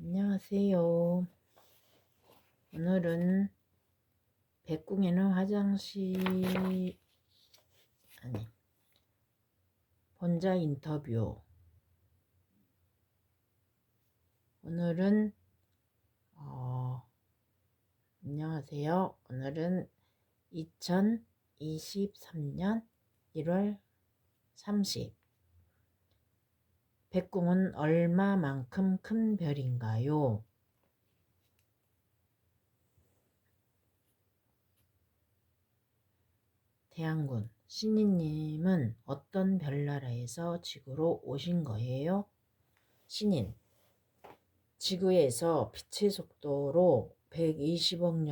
안녕하세요. 오늘은 백궁에는 혼자 인터뷰. 오늘은 안녕하세요. 오늘은 2023년 1월 30. 백궁은 얼마만큼 큰 별인가요? 태양군, 신인님은 어떤 별나라에서 지구로 오신 거예요? 신인, 지구에서 빛의 속도로 120억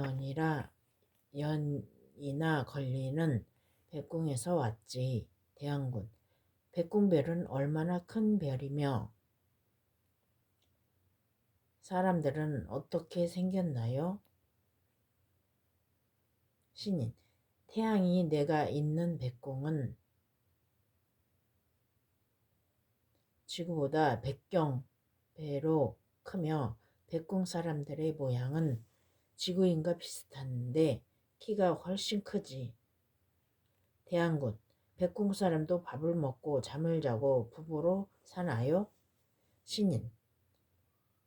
년이나 걸리는 백궁에서 왔지. 대양군, 백궁별은 얼마나 큰 별이며 사람들은 어떻게 생겼나요? 신인, 태양이 내가 있는 백궁은 지구보다 100경배로 크며 백궁 사람들의 모양은 지구인과 비슷한데 키가 훨씬 크지. 대양군, 백궁 사람도 밥을 먹고 잠을 자고 부부로 사나요? 신인,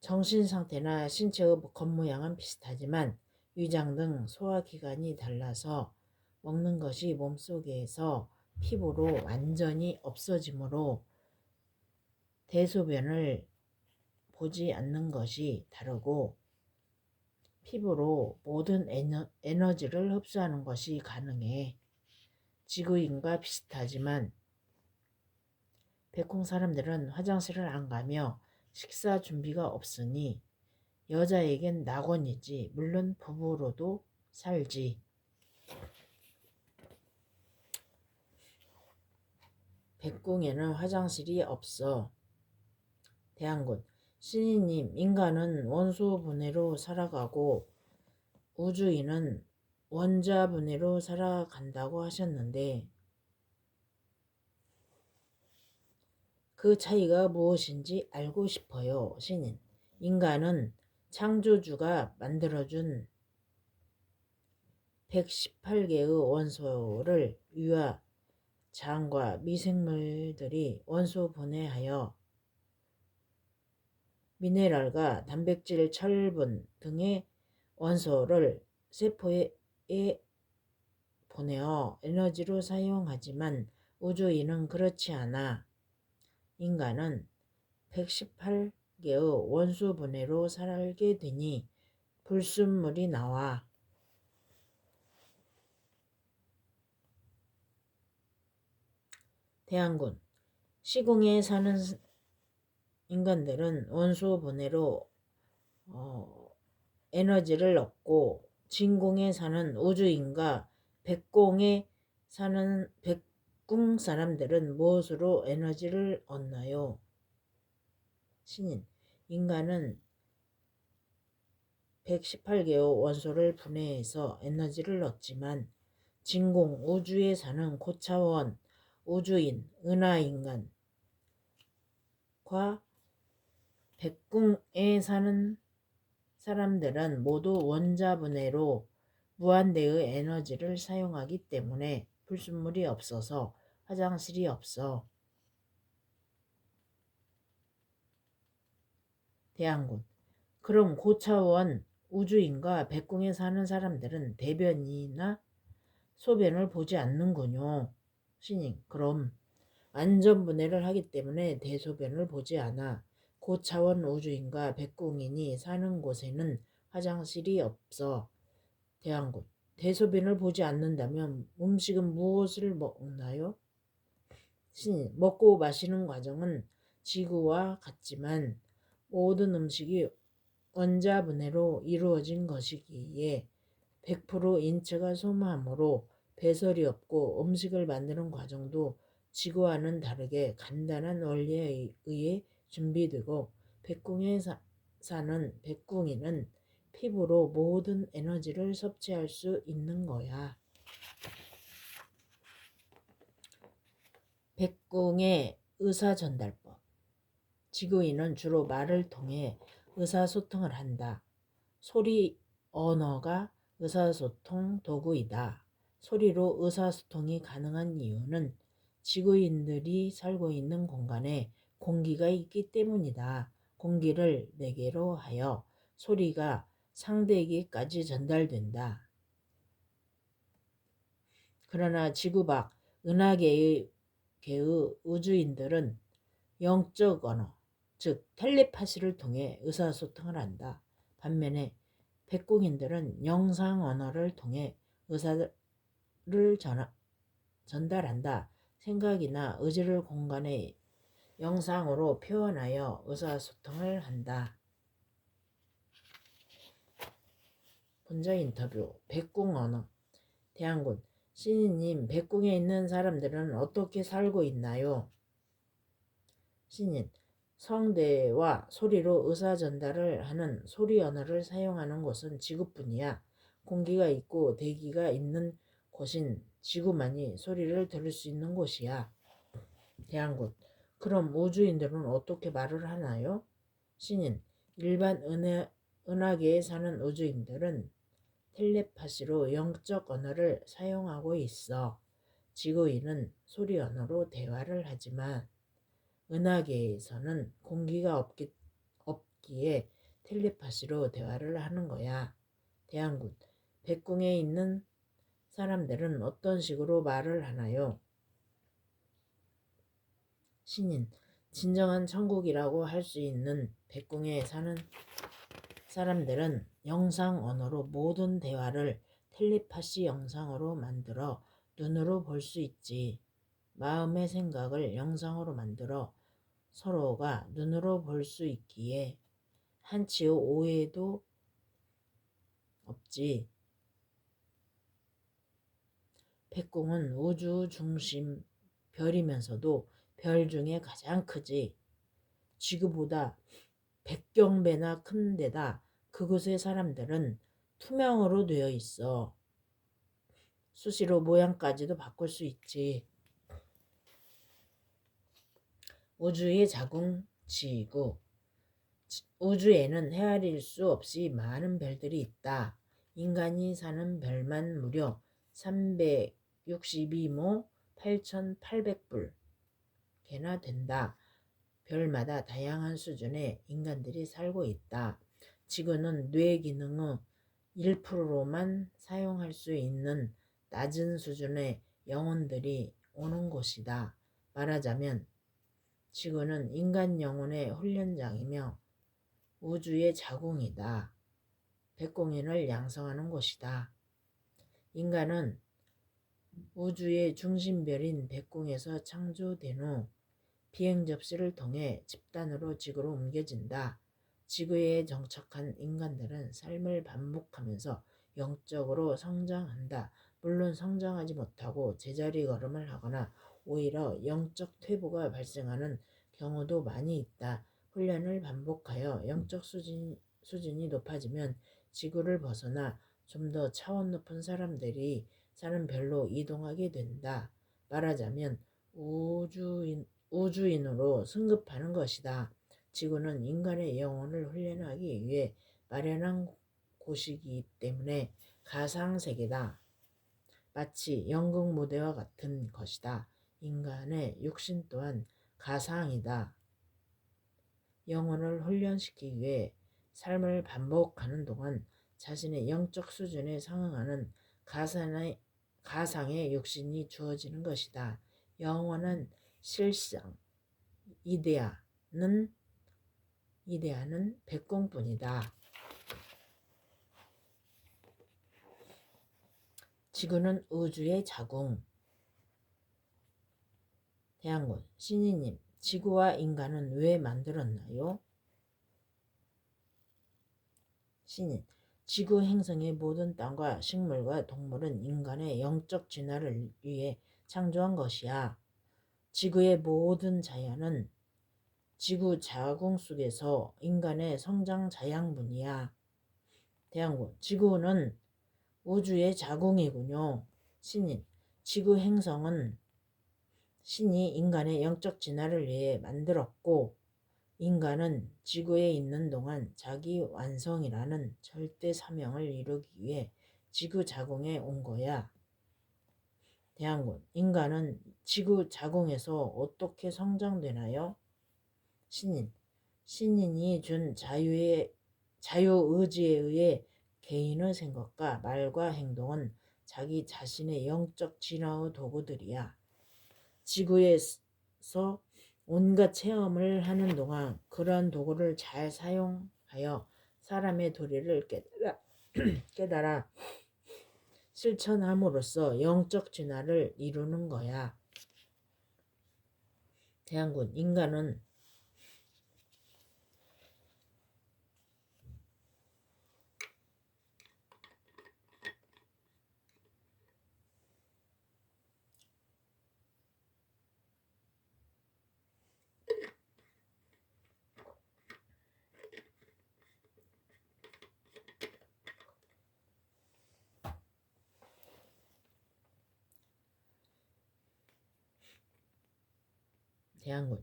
정신 상태나 신체의 겉모양은 비슷하지만 위장 등 소화기관이 달라서 먹는 것이 몸속에서 피부로 완전히 없어지므로 대소변을 보지 않는 것이 다르고 피부로 모든 에너지를 흡수하는 것이 가능해. 지구인과 비슷하지만 백궁 사람들은 화장실을 안 가며 식사 준비가 없으니 여자에겐 낙원이지. 물론 부부로도 살지. 백궁에는 화장실이 없어. 대한군, 신이님, 인간은 원소 분해로 살아가고 우주인은 원자 분해로 살아간다고 하셨는데 그 차이가 무엇인지 알고 싶어요. 신인, 인간은 창조주가 만들어준 118개의 원소를 위와 장과 미생물들이 원소 분해하여 미네랄과 단백질, 철분 등의 원소를 세포에 보내어 에너지로 사용하지만 우주인은 그렇지 않아. 인간은 118개의 원소 분해로 살게 되니 불순물이 나와. 대한군, 시궁에 사는 인간들은 원소 분해로 에너지를 얻고 진궁에 사는 우주인과 백궁에 사는 백궁 사람들은 무엇으로 에너지를 얻나요? 신인, 인간은 118개의 원소를 분해해서 에너지를 얻지만 진궁 우주에 사는 고차원 우주인 은하인간과 백궁에 사는 사람들은 모두 원자 분해로 무한대의 에너지를 사용하기 때문에 불순물이 없어서 화장실이 없어. 대한군, 그럼 고차원 우주인과 백궁에 사는 사람들은 대변이나 소변을 보지 않는군요. 신인, 그럼 완전 분해를 하기 때문에 대소변을 보지 않아. 고차원 우주인과 백궁인이 사는 곳에는 화장실이 없어. 대한군, 대소변을 보지 않는다면 음식은 무엇을 먹나요? 신인, 먹고 마시는 과정은 지구와 같지만 모든 음식이 원자 분해로 이루어진 것이기에 100% 인체가 소모하므로 배설이 없고 음식을 만드는 과정도 지구와는 다르게 간단한 원리에 의해 준비되고 백궁에 사는 백궁이는 피부로 모든 에너지를 섭취할 수 있는 거야. 백궁의 의사 전달법. 지구인은 주로 말을 통해 의사소통을 한다. 소리 언어가 의사소통 도구이다. 소리로 의사소통이 가능한 이유는 지구인들이 살고 있는 공간에 공기가 있기 때문이다. 공기를 매개로 하여 소리가 상대에게까지 전달된다. 그러나 지구 밖 은하계의 우주인들은 영적 언어, 즉 텔레파시를 통해 의사소통을 한다. 반면에 백공인들은 영상 언어를 통해 의사를 전달한다. 생각이나 의지를 공간의 영상으로 표현하여 의사소통을 한다. 본자 인터뷰. 백궁 언어. 대한군. 신인님, 백궁에 있는 사람들은 어떻게 살고 있나요? 신인. 성대와 소리로 의사 전달을 하는 소리 언어를 사용하는 곳은 지구뿐이야. 공기가 있고 대기가 있는 곳인 지구만이 소리를 들을 수 있는 곳이야. 대한군. 그럼 우주인들은 어떻게 말을 하나요? 신인. 일반 은하계에 사는 우주인들은 텔레파시로 영적 언어를 사용하고 있어. 지구인은 소리 언어로 대화를 하지만 은하계에서는 공기가 없기에 텔레파시로 대화를 하는 거야. 대한군. 백궁에 있는 사람들은 어떤 식으로 말을 하나요? 신인. 진정한 천국이라고 할 수 있는 백궁에 사는 사람들은 영상 언어로 모든 대화를 텔레파시 영상으로 만들어 눈으로 볼 수 있지. 마음의 생각을 영상으로 만들어 서로가 눈으로 볼 수 있기에 한치의 오해도 없지. 백궁은 우주 중심 별이면서도 별 중에 가장 크지. 지구보다 100경배나 큰 데다 그곳의 사람들은 투명으로 되어 있어. 수시로 모양까지도 바꿀 수 있지. 우주의 자궁 지구. 우주에는 헤아릴 수 없이 많은 별들이 있다. 인간이 사는 별만 무려 362모 8,800불 개나 된다. 별마다 다양한 수준의 인간들이 살고 있다. 지구는 뇌 기능의 1%로만 사용할 수 있는 낮은 수준의 영혼들이 오는 곳이다. 말하자면 지구는 인간 영혼의 훈련장이며 우주의 자궁이다. 백공인을 양성하는 곳이다. 인간은 우주의 중심별인 백궁에서 창조된 후 비행 접시를 통해 집단으로 지구로 옮겨진다. 지구에 정착한 인간들은 삶을 반복하면서 영적으로 성장한다. 물론 성장하지 못하고 제자리 걸음을 하거나 오히려 영적 퇴보가 발생하는 경우도 많이 있다. 훈련을 반복하여 영적 수준이 높아지면 지구를 벗어나 좀 더 차원 높은 사람들이 사는 별로 이동하게 된다. 말하자면 우주인으로 승급하는 것이다. 지구는 인간의 영혼을 훈련하기 위해 마련한 곳이기 때문에 가상세계다. 마치 연극 무대와 같은 것이다. 인간의 육신 또한 가상이다. 영혼을 훈련시키기 위해 삶을 반복하는 동안 자신의 영적 수준에 상응하는 가상의 육신이 주어지는 것이다. 영원한 실상, 이데아는 백공뿐이다. 지구는 우주의 자궁. 대한군. 신이님, 지구와 인간은 왜 만들었나요? 신인. 지구 행성의 모든 땅과 식물과 동물은 인간의 영적 진화를 위해 창조한 것이야. 지구의 모든 자연은 지구 자궁 속에서 인간의 성장 자양분이야. 대한군. 지구는 우주의 자궁이군요. 신인. 지구 행성은 신이 인간의 영적 진화를 위해 만들었고 인간은 지구에 있는 동안 자기 완성이라는 절대 사명을 이루기 위해 지구 자궁에 온 거야. 대항군, 인간은 지구 자궁에서 어떻게 성장되나요? 신인, 신인이 준 자유의지에 의해 개인의 생각과 말과 행동은 자기 자신의 영적 진화의 도구들이야. 지구에서 온갖 체험을 하는 동안 그러한 도구를 잘 사용하여 사람의 도리를 깨달아 실천함으로써 영적 진화를 이루는 거야. 대항군, 인간은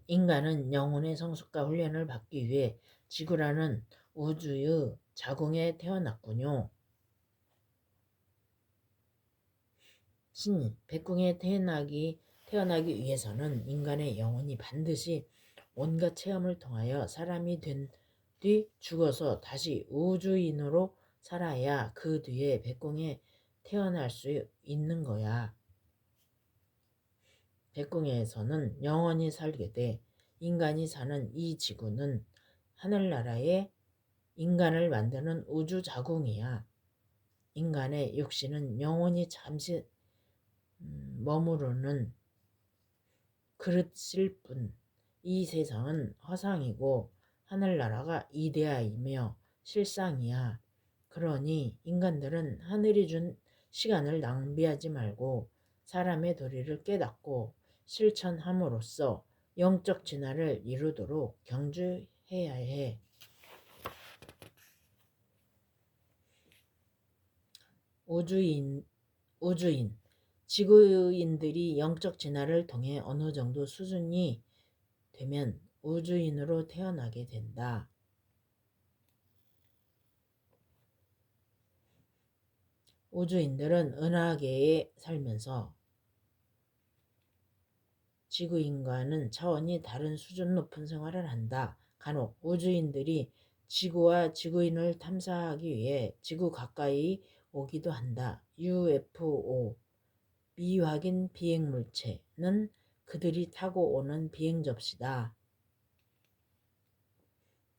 인간은 영혼의 성숙과 훈련을 받기 위해 지구라는 우주의 자궁에 태어났군요. 신인, 백궁에 태어나기 위해서는 인간의 영혼이 반드시 온갖 체험을 통하여 사람이 된 뒤 죽어서 다시 우주인으로 살아야 그 뒤에 백궁에 태어날 수 있는 거야. 백궁에서는 영원히 살게 돼. 인간이 사는 이 지구는 하늘나라의 인간을 만드는 우주 자궁이야. 인간의 육신은 영원히 잠시 머무르는 그릇일 뿐. 이 세상은 허상이고 하늘나라가 이데아이며 실상이야. 그러니 인간들은 하늘이 준 시간을 낭비하지 말고 사람의 도리를 깨닫고 실천함으로써 영적 진화를 이루도록 경주해야 해. 우주인, 지구인들이 영적 진화를 통해 어느 정도 수준이 되면 우주인으로 태어나게 된다. 우주인들은 은하계에 살면서 지구인과는 차원이 다른 수준 높은 생활을 한다. 간혹 우주인들이 지구와 지구인을 탐사하기 위해 지구 가까이 오기도 한다. UFO, 미확인 비행물체는 그들이 타고 오는 비행 접시다.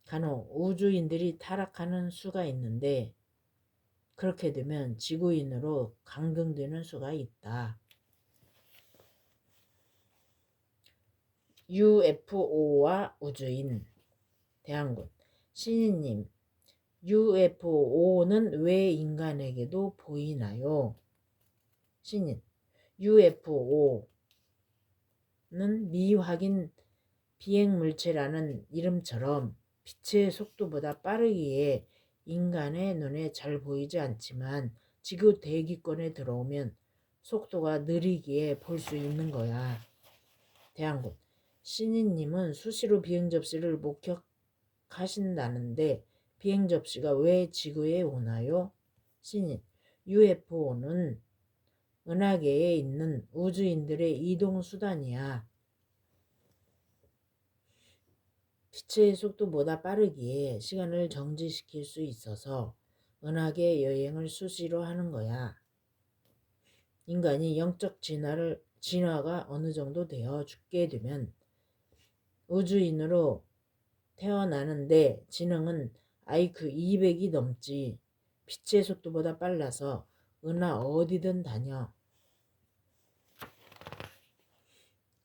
간혹 우주인들이 타락하는 수가 있는데 그렇게 되면 지구인으로 강등되는 수가 있다. UFO와 우주인. 대항군, 신인님, UFO는 왜 인간에게도 보이나요? 신인, UFO는 미확인 비행물체라는 이름처럼 빛의 속도보다 빠르기에 인간의 눈에 잘 보이지 않지만 지구 대기권에 들어오면 속도가 느리기에 볼 수 있는 거야. 대항군, 신인님은 수시로 비행 접시를 목격하신다는데 비행 접시가 왜 지구에 오나요? 신인, UFO는 은하계에 있는 우주인들의 이동 수단이야. 빛의 속도보다 빠르기에 시간을 정지시킬 수 있어서 은하계 여행을 수시로 하는 거야. 인간이 영적 진화가 어느 정도 되어 죽게 되면 우주인으로 태어나는데 지능은 IQ 200이 넘지. 빛의 속도보다 빨라서 은하 어디든 다녀.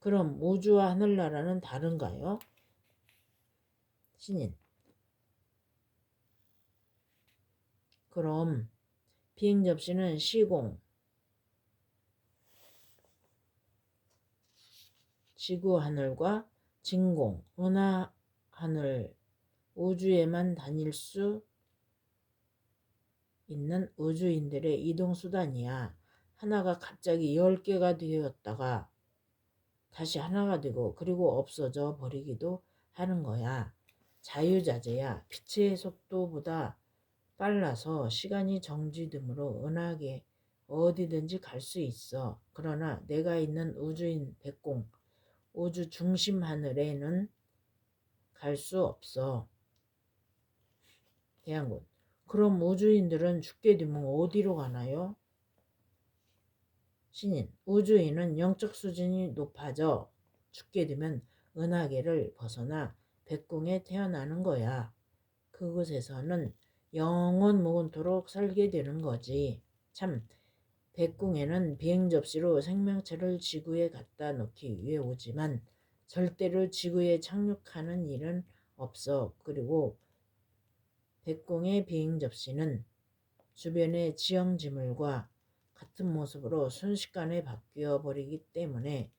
그럼 우주와 하늘나라는 다른가요? 신인, 그럼 비행 접시는 시공, 지구 하늘과 진공, 은하 하늘, 우주에만 다닐 수 있는 우주인들의 이동수단이야. 하나가 갑자기 10개가 되었다가 다시 하나가 되고 그리고 없어져 버리기도 하는 거야. 자유자재야. 빛의 속도보다 빨라서 시간이 정지되므로 은하계 어디든지 갈 수 있어. 그러나 내가 있는 우주인 백공, 우주 중심 하늘에는 갈 수 없어. 대양군. 그럼 우주인들은 죽게 되면 어디로 가나요? 신인. 우주인은 영적 수준이 높아져 죽게 되면 은하계를 벗어나 백궁에 태어나는 거야. 그곳에서는 영원 무궁토록 살게 되는 거지. 참, 백궁에는 비행 접시로 생명체를 지구에 갖다 놓기 위해 오지만 절대로 지구에 착륙하는 일은 없어. 그리고 백궁의 비행 접시는 주변의 지형지물과 같은 모습으로 순식간에 바뀌어 버리기 때문에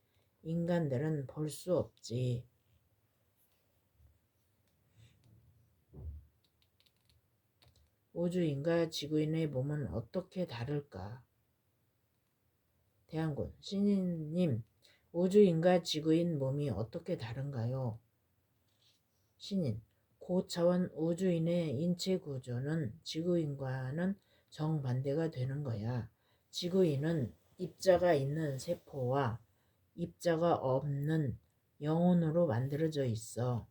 인간들은 볼 수 없지. 우주인과 지구인의 몸은 어떻게 다를까? 대한군. 신인님, 우주인과 지구인 몸이 어떻게 다른가요? 신인. 고차원 우주인의 인체 구조는 지구인과는 정반대가 되는 거야. 지구인은 입자가 있는 세포와 입자가 없는 영혼으로 만들어져 있어.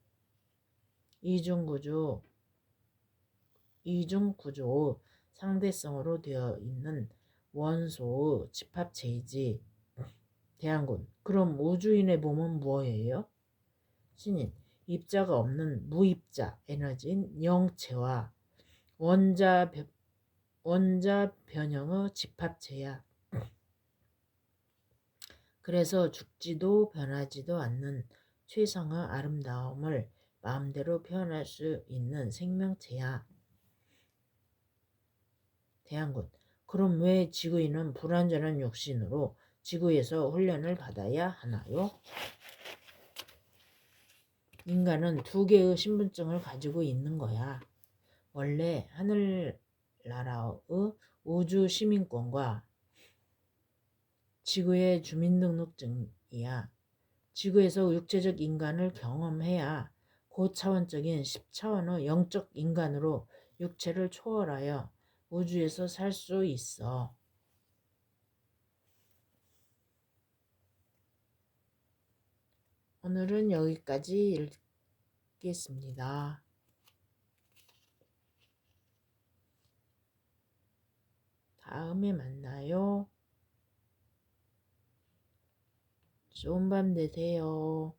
이중구조 상대성으로 되어 있는 원소의 집합체이지. 대한군. 그럼 우주인의 몸은 무엇이에요? 신인. 입자가 없는 무입자 에너지인 영체와 원자 변형의 집합체야. 그래서 죽지도 변하지도 않는 최상의 아름다움을 마음대로 표현할 수 있는 생명체야. 대한군. 그럼 왜 지구인은 불완전한 육신으로 지구에서 훈련을 받아야 하나요? 인간은 두 개의 신분증을 가지고 있는 거야. 원래 하늘나라의 우주 시민권과 지구의 주민등록증이야. 지구에서 육체적 인간을 경험해야 고차원적인 10차원의 영적 인간으로 육체를 초월하여 우주에서 살 수 있어. 오늘은 여기까지 읽겠습니다. 다음에 만나요. 좋은 밤 되세요.